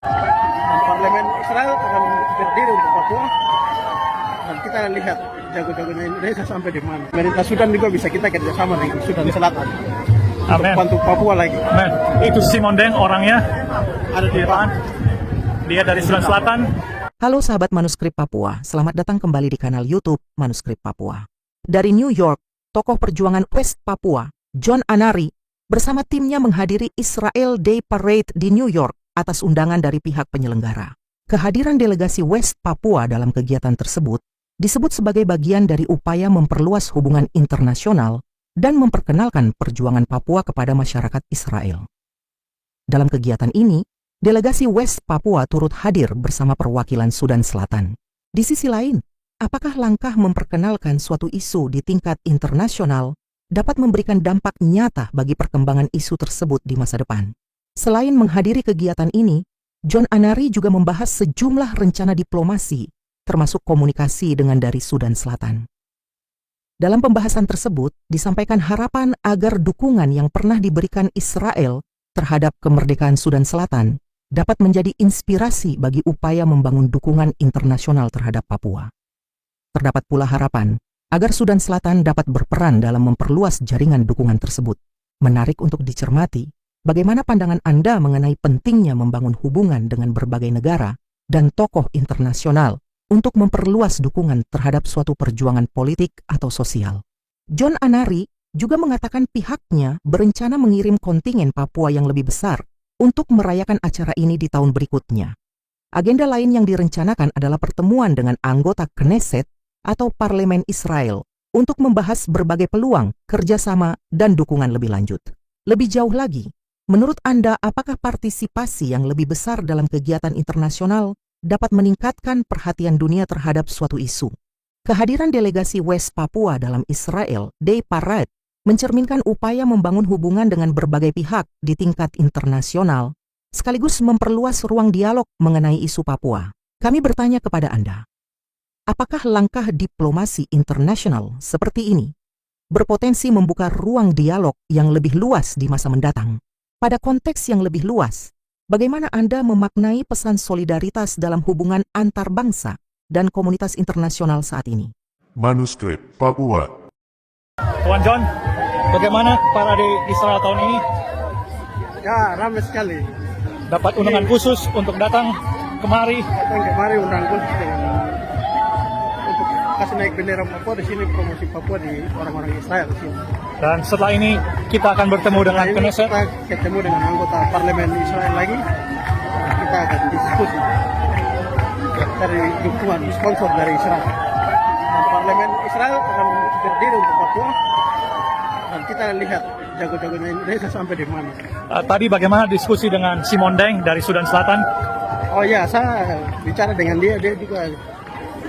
Dan parlemen Israel akan berdiri untuk Papua. Dan kita lihat jago-jagonya Indonesia sampai di mana. Pemerintah Sudan juga bisa kita kerjasama dengan Sudan Selatan. Untuk Amin. bantu Papua lagi. Men, itu Simon Deng orangnya Ada di depan. Dia dari Sudan Selatan. Halo sahabat Manuskrip Papua, selamat datang kembali di kanal YouTube Manuskrip Papua. Dari New York, tokoh perjuangan West Papua, John Anari, bersama timnya menghadiri Israel Day Parade di New York atas undangan dari pihak penyelenggara. Kehadiran delegasi West Papua dalam kegiatan tersebut disebut sebagai bagian dari upaya memperluas hubungan internasional dan memperkenalkan perjuangan Papua kepada masyarakat Israel. Dalam kegiatan ini, delegasi West Papua turut hadir bersama perwakilan Sudan Selatan. Di sisi lain, apakah langkah memperkenalkan suatu isu di tingkat internasional dapat memberikan dampak nyata bagi perkembangan isu tersebut di masa depan? Selain menghadiri kegiatan ini, John Anari juga membahas sejumlah rencana diplomasi, termasuk komunikasi dengan dari Sudan Selatan. Dalam pembahasan tersebut, disampaikan harapan agar dukungan yang pernah diberikan Israel terhadap kemerdekaan Sudan Selatan dapat menjadi inspirasi bagi upaya membangun dukungan internasional terhadap Papua. Terdapat pula harapan agar Sudan Selatan dapat berperan dalam memperluas jaringan dukungan tersebut. Menarik untuk dicermati, bagaimana pandangan Anda mengenai pentingnya membangun hubungan dengan berbagai negara dan tokoh internasional untuk memperluas dukungan terhadap suatu perjuangan politik atau sosial. John Anari juga mengatakan pihaknya berencana mengirim kontingen Papua yang lebih besar untuk merayakan acara ini di tahun berikutnya. Agenda lain yang direncanakan adalah pertemuan dengan anggota Knesset atau Parlemen Israel untuk membahas berbagai peluang, kerjasama, dan dukungan lebih lanjut. Lebih jauh lagi, menurut Anda apakah partisipasi yang lebih besar dalam kegiatan internasional dapat meningkatkan perhatian dunia terhadap suatu isu? Kehadiran delegasi West Papua dalam Israel Day Parade mencerminkan upaya membangun hubungan dengan berbagai pihak di tingkat internasional, sekaligus memperluas ruang dialog mengenai isu Papua. Kami bertanya kepada Anda, apakah langkah diplomasi internasional seperti ini berpotensi membuka ruang dialog yang lebih luas di masa mendatang? Pada konteks yang lebih luas, bagaimana Anda memaknai pesan solidaritas dalam hubungan antar bangsa dan komunitas internasional saat ini? Manuskrip Papua. Tuan John, bagaimana parade Israel tahun ini? Ya, ramai sekali. Dapat undangan khusus untuk datang kemari. Datang kemari undang khusus dengan untuk kasih naik bendera Papua di sini, promosi Papua di orang-orang Israel di sini. Dan setelah ini kita akan bertemu dengan Nah, ini Knesset. kita ketemu dengan anggota parlemen Israel lagi. Kita akan diskusi dari dukungan sponsor dari Israel. Dan parlemen Israel akan berdiri untuk Papua. Dan kita lihat jago-jagonya Indonesia sampai di mana. Tadi bagaimana diskusi dengan Simon Deng dari Sudan Selatan? Oh ya, saya bicara dengan dia juga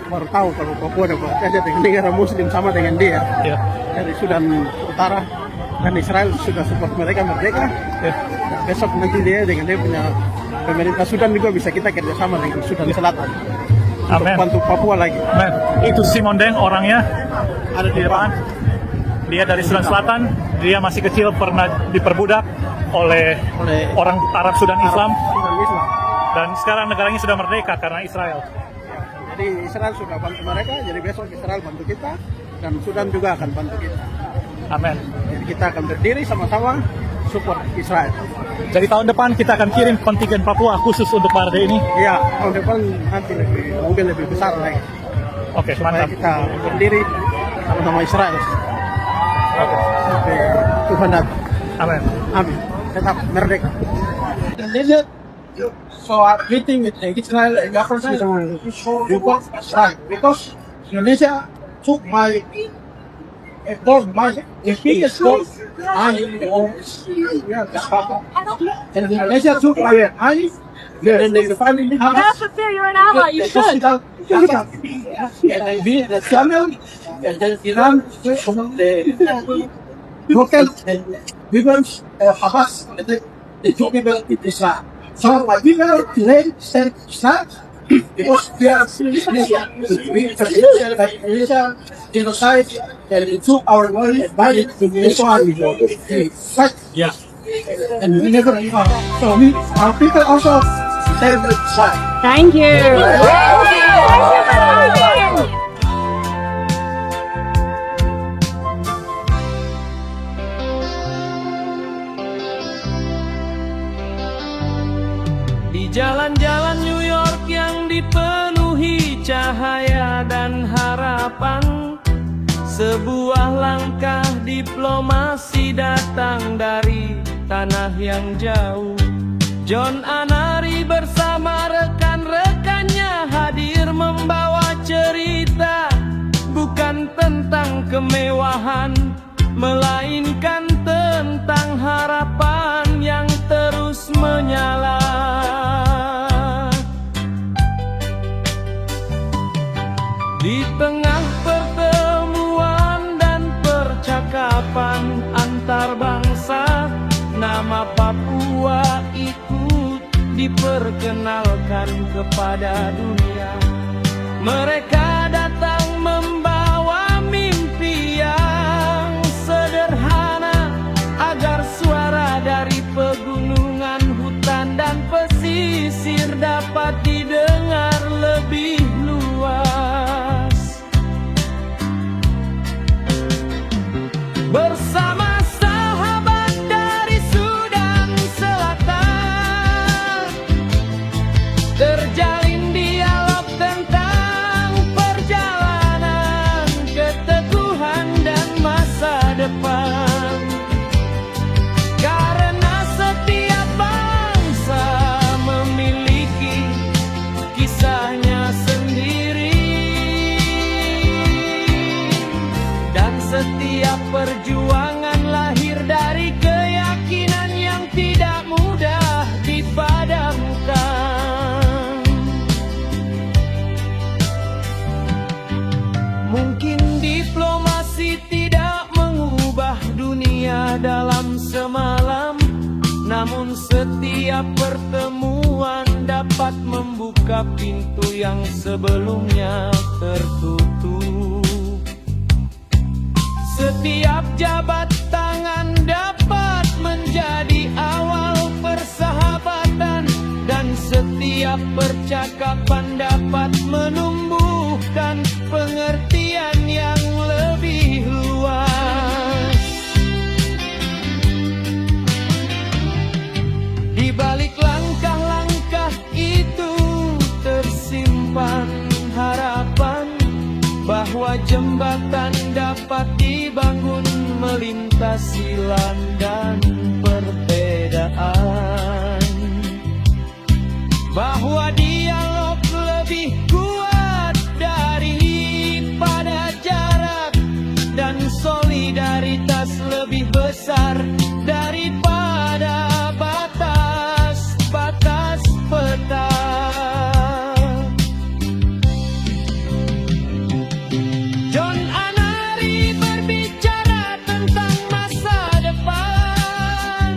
baru tahu kalau Papua dapat kerja dengan negara Muslim sama dengan dia. Ya. Dari Sudan Utara dan Israel sudah support mereka merdeka. Ya. Besok nanti dia dengan dia punya pemerintah Sudan juga bisa kita kerjasama dengan Sudan Selatan untuk Amin. bantu Papua lagi. Men, itu Simon Deng orangnya Ada di depan. Dia dari Sudan Selatan. Dia masih kecil pernah diperbudak oleh orang Arab Sudan Islam. Sudan Islam. Dan sekarang negaranya sudah merdeka karena Israel. Jadi Israel sudah bantu mereka, jadi besok Israel bantu kita dan Sudan juga akan bantu kita. Amin. Jadi kita akan berdiri sama-sama support Israel. Jadi tahun depan kita akan kirim kontingen Papua khusus untuk parade ini. Ya, tahun depan nanti mungkin lebih besar lagi. Oke, Supaya mantap. kita berdiri sama-sama Israel. Oke. Sampai Tuhan datang. Amin. Amin. Tetap merdeka. So our meeting with the Israel government report Israel because Indonesia took my the biggest port and Indonesia took my money. Then the family house. That's fair. You're an ally. You should. And I beat the channel and then Iran the local people Hamas and the two people in Israel. So my people today said start because we are Indonesia genocide and it took our money and money to Israel. Fight. Ya. And we never so we our people also favorite side. Thank you. Di jalan-jalan New York yang dipenuhi cahaya dan harapan, sebuah langkah diplomasi datang dari tanah yang jauh. John Anari bersama rekan-rekannya hadir membawa cerita, bukan tentang kemewahan, melainkan tentang harapan yang terus menyala. Di tengah pertemuan dan percakapan antar bangsa, nama Papua ikut diperkenalkan kepada dunia. Mereka datang membawa mimpi yang sederhana, agar suara dari pegunungan, hutan dan pesisir dapat didengar lebih luas. Bersama sahabat dari Sudan Selatan, terjalin dialog tentang perjalanan, keteguhan dan masa depan. Karena setiap bangsa memiliki kisahnya sendiri, dan setiap perjuangan lahir dari keyakinan yang tidak mudah dipadamkan. Mungkin diplomasi tidak mengubah dunia dalam semalam, namun setiap pertemuan dapat membuka pintu yang sebelumnya tertutup. Setiap jabat tangan dapat menjadi awal persahabatan, dan setiap percakapan dapat menumbuhkan pengertian yang lebih luas. Di balik langkah-langkah itu tersimpan harapan, bahwa jembatan dapat dibangun melintasi landan perbedaan, bahwa dialog lebih kuat daripada jarak, dan solidaritas lebih besar daripada batas-batas peta. John Anari berbicara tentang masa depan,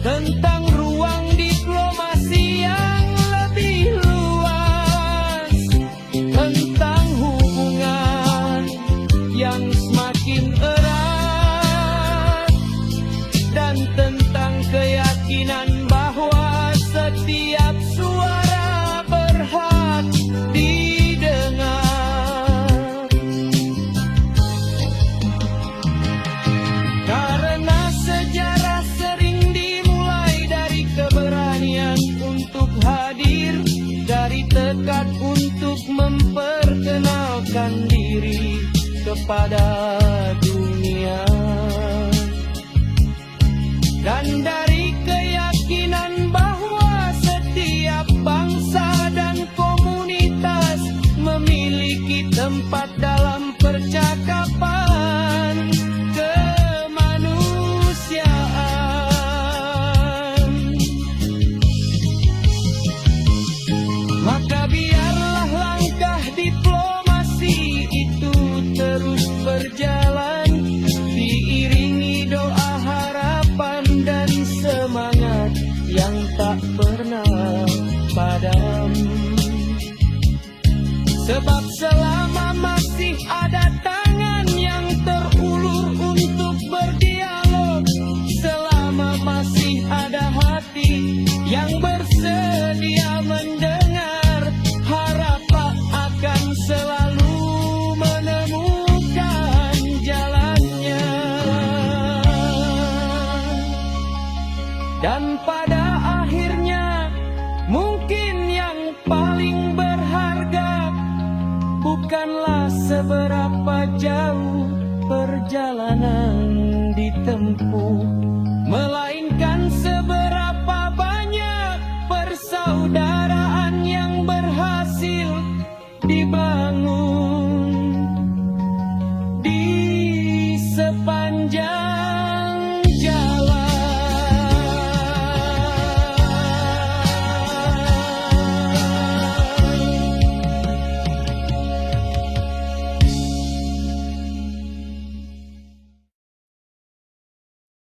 tentang ruang diplomasi yang lebih luas, tentang hubungan yang semakin erat, dan tentang keyakinan bahwa setiap suara berhak didengar. Karena sejarah sering dimulai dari keberanian untuk hadir, dari tekad untuk memperkenalkan diri kepada dunia, dan dari keyakinan bahwa setiap bangsa dan komunitas memiliki tempat dalam percakapan kemanusiaan. Maka biarlah langkah diplomasi itu terus berjalan, diiringi doa, harapan dan semangat yang tak pernah padam. Sebab selama masih ada tangan yang terulur untuk berdialog, selama masih ada hati yang bersedia bukanlah seberapa jauh perjalanan ditempuh.